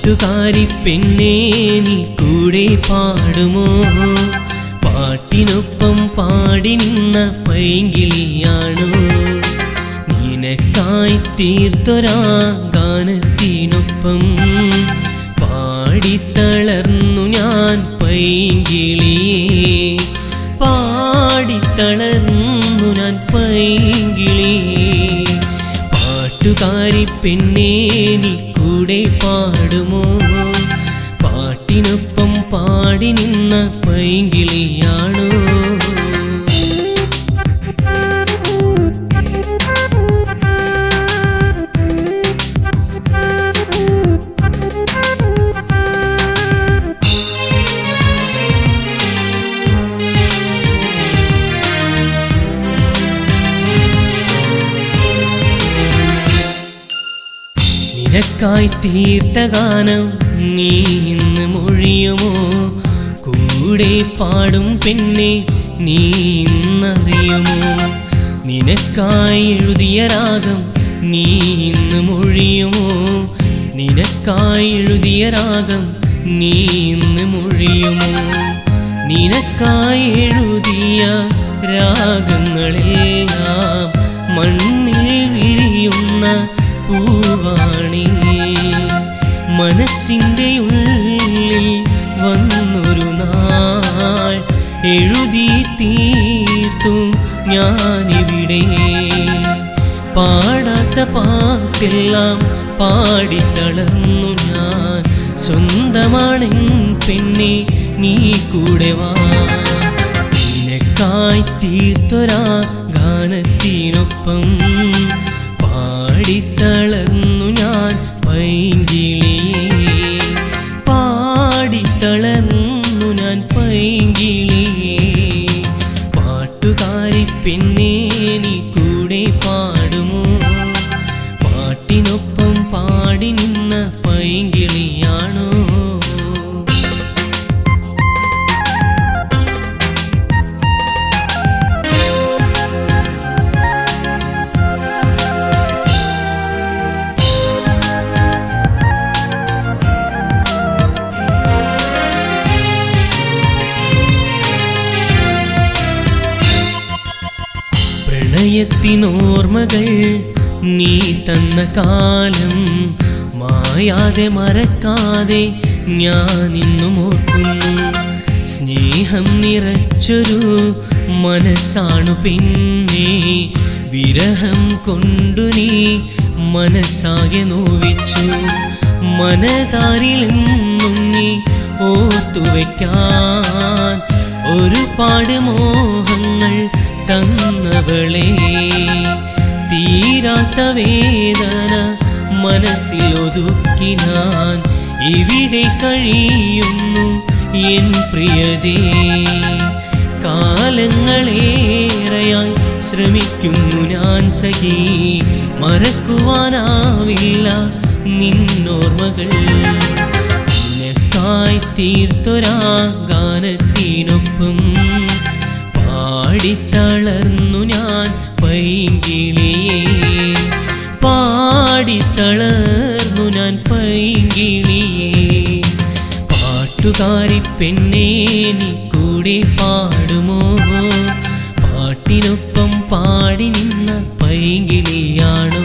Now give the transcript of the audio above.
പാട്ടുകാരി പെണ്ണേ നീ കൂടെ പാടുമോ? പാട്ടിനൊപ്പം പാടി നിന്ന പൈങ്കിളിയാണോ? നിനക്കായി തീർത്തൊരാ ഗാനത്തിനൊപ്പം പാടിത്തളർന്നു ഞാൻ പൈങ്കിളിയേ, പാടിത്തളർന്നു ഞാൻ പൈങ്കിളിയേ. പാട്ടുകാരി പെണ്ണേ നീ കൂടെ പാടുമോ? പാട്ടിനൊപ്പം പാടി നിന്ന പൈങ്കിളിയാണോ? നിനക്കായി തീർത്ത ഗാനം നീ ഇന്ന് മൊഴിയുമോ? കൂടെ പാടും പെണ്ണെ നീ ഇന്നറിയുമോ? നിനക്കായി എഴുതിയ രാഗം നീ ഇന്ന് മൊഴിയുമോ? നിനക്കായി എഴുതിയ രാഗം നീ ഇന്ന് മൊഴിയുമോ? നിനക്കായി എഴുതിയ രാഗങ്ങളെല്ലാം മണ്ണിൽ വിരിയുന്ന പൂവാണി. മനസ്സിൻ്റെ ഉള്ളിൽ വന്നൊരു നാൾ എഴുതി തീർത്തു ഞാനിവിടെ. പാടാത്ത പാട്ടെല്ലാം പാടിത്തളർന്നു ഞാൻ. സ്വന്തമാണെൻ പെണ്ണെ നീ കൂടെ വാ. നിനക്കായി തീർത്തൊരാ ഗാനത്തിനൊപ്പം പാടിത്തളർന്നു ഞാൻ പൈങ്കിളിയേ, പാടിത്തളർന്നു ഞാൻ പൈങ്കിളിയേ. പാട്ടുകാരി പെണ്ണേ നീ കൂടെ പാടുമോ? പാട്ടിനൊപ്പം പാടി നിന്ന പൈങ്കിളിയാണോ? പ്രണയത്തിനോർമ്മകൾ നീ തന്ന കാലം മായാതെ മറക്കാതെ ഞാനിന്നും ഓർക്കുന്നു. സ്നേഹം നിറച്ചൊരു മനസ്സാണു പെണ്ണേ, വിരഹം കൊണ്ടു നീ മനസ്സാകെ നോവിച്ചു. മനതാരിലെന്നും നീ ഓർത്തുവയ്ക്കാൻ ഒരുപാട് മോഹങ്ങൾ തന്നവളേ. തീരാത്ത വേദന മനസ്സിലൊതുക്കി ഞാൻ ഇവിടെ കഴിയുന്നു എൻ പ്രിയതേ. കാലങ്ങളേറെയായി ശ്രമിക്കുന്നു ഞാൻ സഖി, മറക്കുവാനാവില്ല നിന്നോർമ്മകൾ. നിനക്കായി തീർത്തൊരാ ഗാനത്തിനൊപ്പം പാടിത്തളർന്നു ഞാൻ പൈങ്കിളിയേ, പാടിത്തളർന്നു ഞാൻ പൈങ്കിളിയേ. പാട്ടുകാരി പെണ്ണേ നീ കൂടെ പാടുമോ? പാട്ടിനൊപ്പം പാടി നിന്ന പൈങ്കിളിയാണോ?